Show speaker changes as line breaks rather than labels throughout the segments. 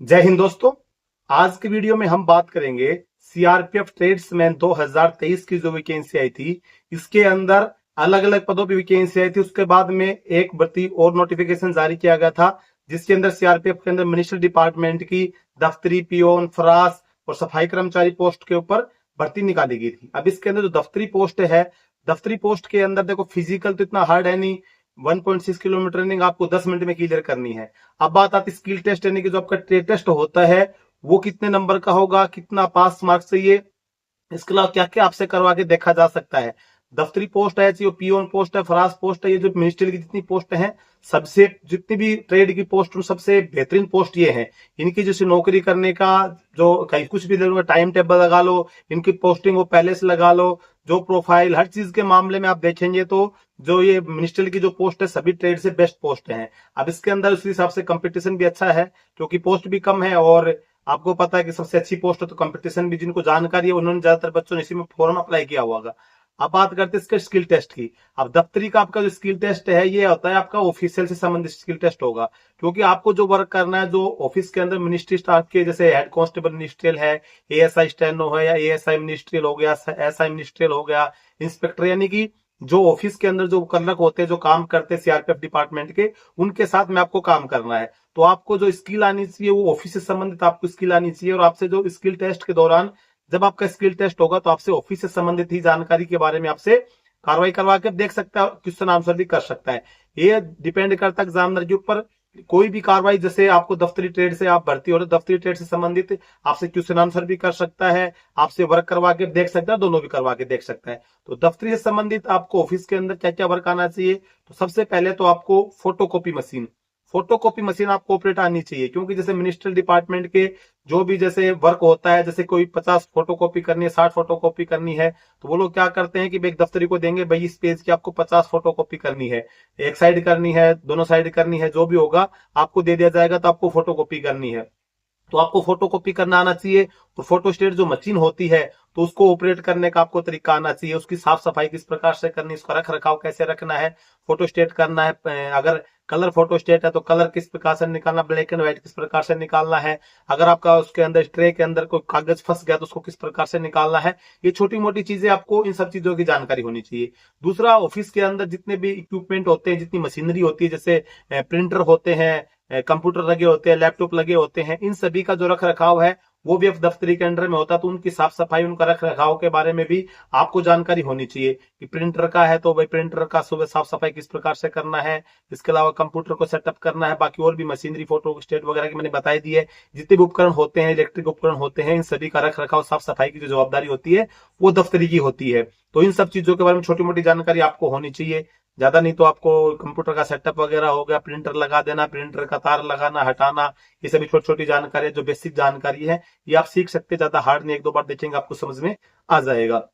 जय हिंद दोस्तों। आज की वीडियो में हम बात करेंगे सीआरपीएफ ट्रेड्समैन 2023 की जो वैकेंसी आई थी। इसके अंदर अलग अलग पदों पर वैकेंसी आई थी। उसके बाद में एक भर्ती और नोटिफिकेशन जारी किया गया था, जिसके अंदर सीआरपीएफ के अंदर मिनिस्ट्री डिपार्टमेंट की दफ्तरी, पियोन, फरास और सफाई कर्मचारी पोस्ट के ऊपर भर्ती निकाली गई थी। अब इसके अंदर जो दफ्तरी पोस्ट है, दफ्तरी पोस्ट के अंदर देखो फिजिकल तो इतना हार्ड है नहीं। 1.6 किलोमीटर रनिंग आपको 10 मिनट में क्लियर करनी है। अब बात आती स्किल टेस्ट, यानी कि जो आपका ट्रेड टेस्ट होता है वो कितने नंबर का होगा, कितना पास मार्क्स चाहिए, इसके अलावा क्या क्या आपसे करवा के देखा जा सकता है। दफ्तरी पोस्ट है, चाहे पियोन पोस्ट है, फरास पोस्ट है, ये जो मिनिस्ट्री की जितनी पोस्ट हैं, सबसे जितनी भी ट्रेड की पोस्ट सबसे बेहतरीन पोस्ट ये है। इनकी जैसे नौकरी करने का जो कहीं कुछ भी टाइम टेबल लगा लो, इनकी पोस्टिंग वो पहले से लगा लो, जो प्रोफाइल हर चीज के मामले में आप देखेंगे तो जो ये मिनिस्ट्री की जो पोस्ट है सभी ट्रेड से बेस्ट पोस्ट है। अब इसके अंदर उस हिसाब से कंपटीशन भी अच्छा है, क्योंकि पोस्ट भी कम है और आपको पता है कि सबसे अच्छी पोस्ट है, तो कंपटीशन भी जिनको जानकारी है उन्होंने ज्यादातर बच्चों ने इसी में फॉर्म अप्लाई किया हुआ होगा। अब बात करते हैं इसके स्किल टेस्ट की। अब दफ्तरी का आपका जो स्किल टेस्ट है ये होता है आपका ऑफिशियल से संबंधित स्किल टेस्ट होगा, क्योंकि आपको जो वर्क करना है, जो ऑफिस के अंदर मिनिस्ट्री स्टाफ के जैसे हेड कांस्टेबल मिनिस्ट्रियल है, एएसआई स्टेनो है, या एएसआई मिनिस्ट्रियल हो गया, एसआई मिनिस्ट्रियल हो गया, इंस्पेक्टर, यानी कि जो ऑफिस के अंदर जो क्लर्क होते हैं, जो काम करते हैं सीआरपीएफ डिपार्टमेंट के, उनके साथ में आपको काम करना है। तो आपको जो स्किल आनी चाहिए वो ऑफिस से संबंधित आपको स्किल आनी चाहिए, और आपसे जो स्किल टेस्ट के दौरान जब आपका स्किल टेस्ट होगा तो आपसे ऑफिस से संबंधित ही जानकारी के बारे में आपसे कार्रवाई करवा के देख सकता है, क्वेश्चन आंसर भी कर सकता है। ये डिपेंड करता है एग्जामिनर के ऊपर। कोई भी कार्रवाई, जैसे आपको दफ्तरी ट्रेड से आप भर्ती हो रहे, दफ्तरी ट्रेड से संबंधित आपसे क्वेश्चन आंसर भी कर सकता है, आपसे वर्क करवा के देख सकता है, दोनों भी करवा के देख सकता है। तो दफ्तरी से संबंधित आपको ऑफिस के अंदर क्या क्या वर्क आना चाहिए, तो सबसे पहले तो आपको फोटोकॉपी मशीन आपको ऑपरेट आनी चाहिए, क्योंकि जैसे मिनिस्ट्रियल डिपार्टमेंट के जो भी जैसे वर्क होता है, जैसे कोई 50 फोटोकॉपी करनी है, 60 फोटोकॉपी करनी है, तो वो लोग क्या करते हैं कि एक दफ्तरी को देंगे, भाई इस पेज की आपको 50 फोटोकॉपी करनी है, एक साइड करनी है, दोनों साइड करनी है, जो भी होगा आपको दे दिया जाएगा, तो आपको फोटोकॉपी करनी है। तो आपको फोटोकॉपी करना आना चाहिए। और फोटोस्टेट जो मशीन होती है तो उसको ऑपरेट करने का आपको तरीका आना चाहिए, उसकी साफ सफाई किस प्रकार से करनी है, उसका रख रखाव कैसे रखना है, फोटोस्टेट करना है। अगर कलर फोटोस्टेट है तो कलर किस प्रकार से निकालना, ब्लैक एंड व्हाइट किस प्रकार से निकालना है, अगर आपका उसके अंदर ट्रे के अंदर कोई कागज फंस गया तो उसको किस प्रकार से निकालना है। ये छोटी मोटी चीजें आपको इन सब चीजों की जानकारी होनी चाहिए। दूसरा, ऑफिस के अंदर जितने भी इक्विपमेंट होते हैं, जितनी मशीनरी होती है, जैसे प्रिंटर होते हैं, कंप्यूटर लगे होते हैं, लैपटॉप लगे होते हैं, इन सभी का जो रख रखाव है वो भी अब दफ्तरी के अंडर में होता है, तो उनकी साफ सफाई, उनका रख रखाव के बारे में भी आपको जानकारी होनी चाहिए। कि प्रिंटर का है तो भाई प्रिंटर का सुबह साफ सफाई किस प्रकार से करना है, इसके अलावा कंप्यूटर को सेटअप करना है, बाकी और भी मशीनरी, फोटो स्टेट वगैरह की मैंने बताई दी है। जितने भी उपकरण होते हैं, इलेक्ट्रिक उपकरण होते हैं, इन सभी का रख रखाव, साफ सफाई की जो जवाबदारी होती है वो दफ्तरी की होती है। तो इन सब चीजों के बारे में छोटी मोटी जानकारी आपको होनी चाहिए, ज्यादा नहीं तो आपको कंप्यूटर का सेटअप वगैरह हो गया, प्रिंटर लगा देना, प्रिंटर का तार लगाना हटाना, ये सभी छोटी छोटी जानकारी जो बेसिक जानकारी है ये आप सीख सकते हैं। ज्यादा हार्ड नहीं, एक दो बार देखेंगे आपको समझ में आ जाएगा।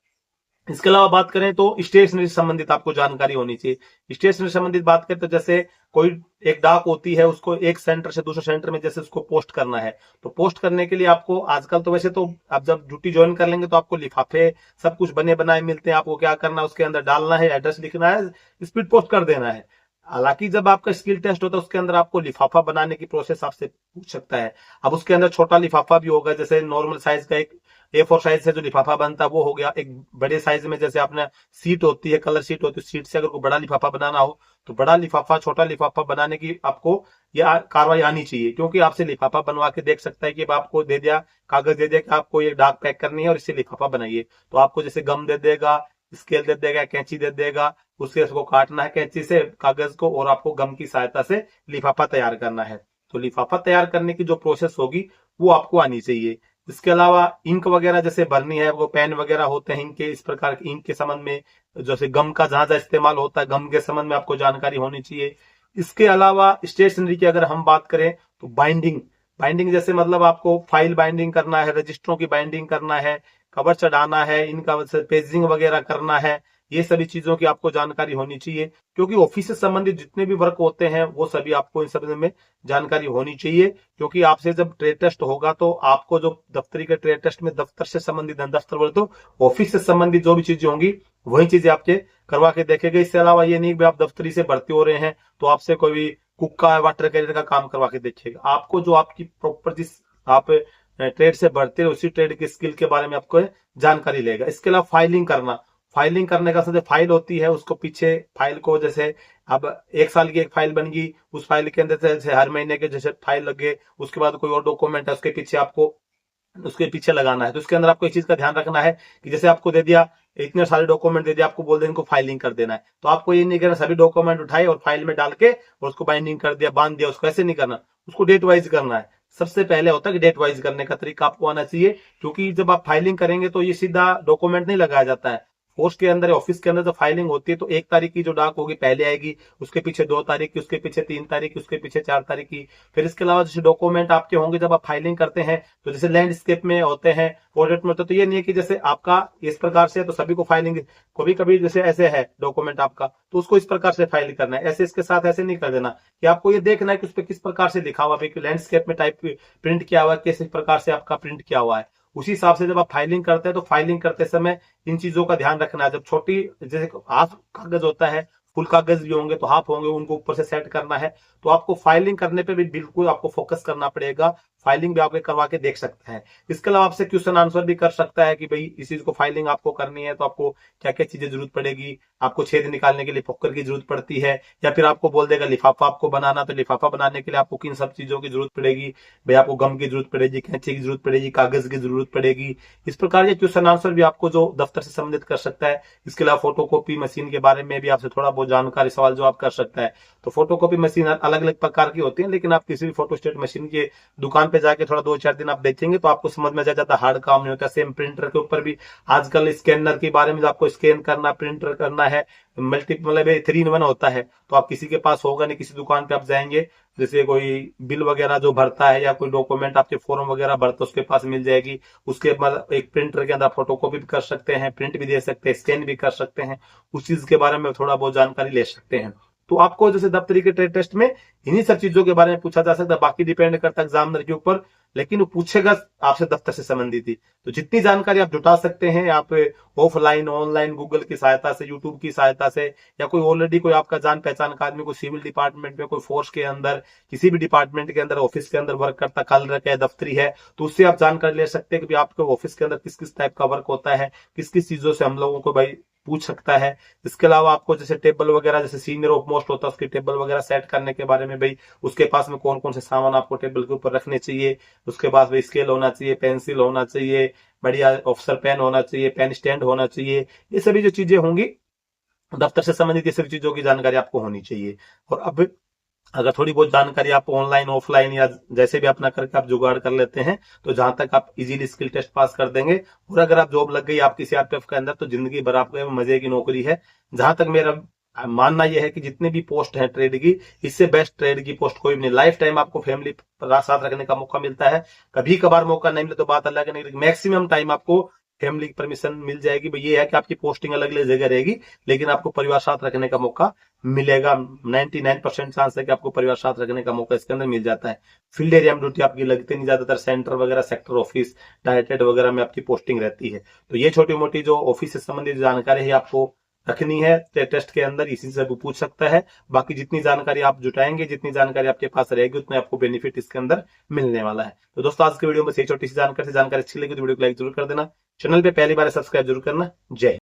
इसके अलावा बात करें तो स्टेशनरी से संबंधित आपको जानकारी होनी चाहिए। स्टेशनरी से संबंधित बात करें तो जैसे कोई एक डाक होती है, उसको एक सेंटर से दूसरे सेंटर में जैसे उसको पोस्ट करना है, तो पोस्ट करने के लिए आपको आजकल तो वैसे तो आप जब ड्यूटी ज्वाइन कर लेंगे तो आपको लिफाफे सब कुछ बने बनाए मिलते हैं। आपको क्या करना है, उसके अंदर डालना है, एड्रेस लिखना है, स्पीड पोस्ट कर देना है। हालांकि जब आपका स्किल टेस्ट होता है उसके अंदर आपको लिफाफा बनाने की प्रोसेस आपसे पूछ सकता है। अब उसके अंदर छोटा लिफाफा भी होगा, जैसे नॉर्मल साइज का एक A4 साइज से जो लिफाफा बनता है वो हो गया। एक बड़े साइज में जैसे आपने सीट होती है, कलर सीट होती है, सीट से अगर कोई बड़ा लिफाफा बनाना हो तो बड़ा लिफाफा, छोटा लिफाफा बनाने की आपको यह कार्रवाई आनी चाहिए, क्योंकि आपसे लिफाफा बनवा के देख सकता है कि आपको दे दिया, कागज दे दिया कि आपको ये डाक पैक करनी है और इससे लिफाफा बनाइए, तो आपको जैसे गम दे देगा, स्केल दे देगा, कैंची दे देगा, उससे उसको काटना है कैंची से कागज को, और आपको गम की सहायता से लिफाफा तैयार करना है। तो लिफाफा तैयार करने की जो प्रोसेस होगी वो आपको आनी चाहिए। इसके अलावा इंक वगैरह जैसे भरनी है, वो पेन वगैरह होते हैं इनके, इस प्रकार के इंक के संबंध में, जैसे गम का जहां जहां इस्तेमाल होता है गम के संबंध में आपको जानकारी होनी चाहिए। इसके अलावा स्टेशनरी की अगर हम बात करें तो बाइंडिंग, जैसे मतलब आपको फाइल बाइंडिंग करना है, रजिस्टरों की बाइंडिंग करना है, कवर चढ़ाना है, इनका पेजिंग वगैरह करना है, ये सभी चीजों की आपको जानकारी होनी चाहिए, क्योंकि ऑफिस से संबंधित जितने भी वर्क होते हैं वो सभी आपको इन सब में जानकारी होनी चाहिए। क्योंकि आपसे जब ट्रेड टेस्ट होगा तो आपको जो दफ्तरी के ट्रेड टेस्ट में दफ्तर से संबंधित, दफ्तर बोले तो ऑफिस से संबंधित जो भी चीजें होंगी वही चीजें आपके करवा के देखेंगे। इसके अलावा ये नहीं कि आप दफ्तरी से भर्ती हो रहे हैं तो आपसे कोई कुक का, वाटर कैरियर का काम करवा के देखिएगा। आपको जो आपकी प्रॉपर जिस आप ट्रेड से बढ़ते हैं उसी ट्रेड की स्किल के बारे में आपको जानकारी लेगा। इसके अलावा फाइलिंग करना, फाइलिंग करने का सबसे फाइल होती है, उसको पीछे फाइल को जैसे अब 1 साल की एक फाइल बन गई, उस फाइल के अंदर जैसे हर महीने के जैसे फाइल लगे, उसके बाद कोई और डॉक्यूमेंट है उसके पीछे आपको उसके पीछे लगाना है। तो उसके अंदर आपको एक चीज का ध्यान रखना है कि जैसे आपको दे दिया इतने सारे डॉक्यूमेंट दे दिया, आपको बोल दें इनको फाइलिंग कर देना है, तो आपको ये नहीं करना सभी डॉक्यूमेंट उठाए और फाइल में डाल के और उसको बाइंडिंग कर दिया, बांध दिया, उसको ऐसे नहीं करना, उसको डेट वाइज करना है। सबसे पहले होता है कि डेट वाइज करने का तरीका आपको आना चाहिए, क्योंकि जब आप फाइलिंग करेंगे तो ये सीधा डॉक्यूमेंट नहीं लगाया जाता है। पोस्ट के अंदर, ऑफिस के अंदर जो फाइलिंग होती है तो 1 तारीख की जो डाक होगी पहले आएगी, उसके पीछे 2 तारीख की, उसके पीछे 3 तारीख की, उसके पीछे 4 तारीख की। फिर इसके अलावा जैसे डॉक्यूमेंट आपके होंगे जब आप फाइलिंग करते हैं, तो जैसे लैंडस्केप में होते हैं, प्रोजेक्ट में होते हैं, तो ये नहीं है कि जैसे आपका इस प्रकार से तो सभी को फाइलिंग, कभी कभी जैसे ऐसे है डॉक्यूमेंट आपका तो उसको इस प्रकार से फाइल करना है, ऐसे इसके साथ ऐसे नहीं कर देना, कि आपको ये देखना है कि उस पर किस प्रकार से लिखा हुआ है, लैंडस्केप में टाइप प्रिंट किया हुआ है, किस प्रकार से आपका प्रिंट किया हुआ है। उसी हिसाब से जब आप फाइलिंग करते हैं तो फाइलिंग करते समय इन चीजों का ध्यान रखना है। जब छोटी जैसे हाफ कागज होता है, फुल कागज भी होंगे तो हाफ होंगे, उनको ऊपर से सेट करना है। तो आपको फाइलिंग करने पे भी बिल्कुल आपको फोकस करना पड़ेगा। फाइलिंग भी आप करवा के देख सकते हैं। इसके अलावा आपसे क्वेश्चन आंसर भी कर सकता है कि भाई इस चीज को फाइलिंग आपको करनी है तो आपको क्या क्या चीजें जरूरत पड़ेगी, आपको छेद निकालने के लिए फॉक्कर की जरूरत पड़ती है, या फिर आपको बोल देगा लिफाफा आपको बनाना, तो लिफाफा बनाने के लिए आपको किन सब चीजों की जरूरत पड़ेगी, भाई आपको गम की जरूरत पड़ेगी, कैंची की जरूरत पड़ेगी, कागज की जरूरत पड़ेगी। इस प्रकार के क्वेश्चन आंसर भी आपको जो दफ्तर से संबंधित कर सकता है। इसके अलावा फोटोकॉपी मशीन के बारे में भी आपसे थोड़ा बहुत जानकारी सवाल जवाब कर सकता है। तो फोटोकॉपी मशीन अलग अलग प्रकार की होती है, लेकिन आप किसी भी फोटोस्टेट मशीन के दुकान पे जाके थोड़ा 2-4 दिन आप देखेंगे तो आपको समझ में आ जाता है, हार्ड काम नहीं होता। सेम प्रिंटर के ऊपर भी आजकल स्कैनर के बारे में, आपको स्कैन करना, प्रिंटर करना है, मतलब 3 in 1 होता है। तो आप किसी के पास होगा नहीं, किसी दुकान पे आप जाएंगे, जैसे कोई बिल वगैरह जो भरता है या कोई डॉक्यूमेंट आपके फॉर्म वगैरह भरता है उसके पास मिल जाएगी। उसके बाद एक प्रिंटर के अंदर फोटोकॉपी भी कर सकते हैं, प्रिंट भी दे सकते हैं, स्कैन भी कर सकते हैं। उस चीज के बारे में थोड़ा बहुत जानकारी ले सकते हैं। तो आपको जैसे दफ्तरी के ट्रेड टेस्ट में इन्हीं सब चीजों के बारे में पूछा जा सकता है। बाकी डिपेंड करता है एग्जामिनर के ऊपर, लेकिन वो पूछेगा आपसे दफ्तर से संबंधित ही। तो जितनी जानकारी आप जुटा सकते हैं आप ऑफलाइन ऑनलाइन, गूगल की सहायता से, यूट्यूब की सहायता से, या कोई ऑलरेडी कोई आपका जान पहचान का आदमी कोई सिविल डिपार्टमेंट में, कोई फोर्स के अंदर, किसी भी डिपार्टमेंट के अंदर, ऑफिस के अंदर वर्क करता, कलर है, दफ्तरी है, तो उससे आप जानकारी ले सकते हैं कि आपके ऑफिस के अंदर किस किस टाइप का वर्क होता है, किस किस चीजों से हम लोगों को भाई पूछ सकता है। इसके अलावा आपको जैसे टेबल वगैरह, जैसे सीनियर ऑफ मोस्ट होता है उसकी टेबल वगैरह सेट करने के बारे में, भाई उसके पास में कौन कौन से सामान आपको टेबल के ऊपर रखने चाहिए। उसके बाद भाई स्केल होना चाहिए, पेंसिल होना चाहिए, बढ़िया ऑफिसर पेन होना चाहिए, पेन स्टैंड होना चाहिए। ये सभी जो चीजें होंगी दफ्तर से संबंधित, ये सभी चीजों की जानकारी आपको होनी चाहिए। और अब अगर थोड़ी बहुत जानकारी आप ऑनलाइन ऑफलाइन या जैसे भी अपना करके आप जुगाड़ कर लेते हैं, तो जहां तक आप इजीली स्किल टेस्ट पास कर देंगे, और अगर आप जॉब लग गई आपकी सीआरपीएफ के अंदर, तो जिंदगी भर आपको मजे की नौकरी है। जहां तक मेरा मानना यह है कि जितने भी पोस्ट है ट्रेड की, इससे बेस्ट ट्रेड की पोस्ट कोई भी नहीं। लाइफ टाइम आपको फैमिली साथ रखने का मौका मिलता है। कभी कभार मौका नहीं मिले तो बात अलग है, मैक्सिमम टाइम आपको फैमिली की परमिशन मिल जाएगी। भाई ये है कि आपकी पोस्टिंग अलग अलग जगह रहेगी, लेकिन आपको परिवार साथ रखने का मौका मिलेगा। 99% चांस है कि आपको परिवार साथ रखने का मौका इसके अंदर मिल जाता है। फील्ड एरिया में ड्यूटी आपकी लगती नहीं, ज्यादातर सेंटर वगैरह, सेक्टर ऑफिस, डायरेक्टेड वगैरह में आपकी पोस्टिंग रहती है। तो ये छोटी मोटी जो ऑफिस से संबंधित जानकारी है आपको रखनी है टेस्ट के अंदर, इसी से वो पूछ सकता है। बाकी जितनी जानकारी आप जुटाएंगे, जितनी जानकारी आपके पास रहेगी, उतने आपको बेनिफिट इसके अंदर मिलने वाला है। तो दोस्तों आज के वीडियो में यही छोटी सी जानकारी अच्छी लगी तो वीडियो को लाइक जरूर कर देना, चैनल पे पहली बार सब्सक्राइब जरूर करना। जय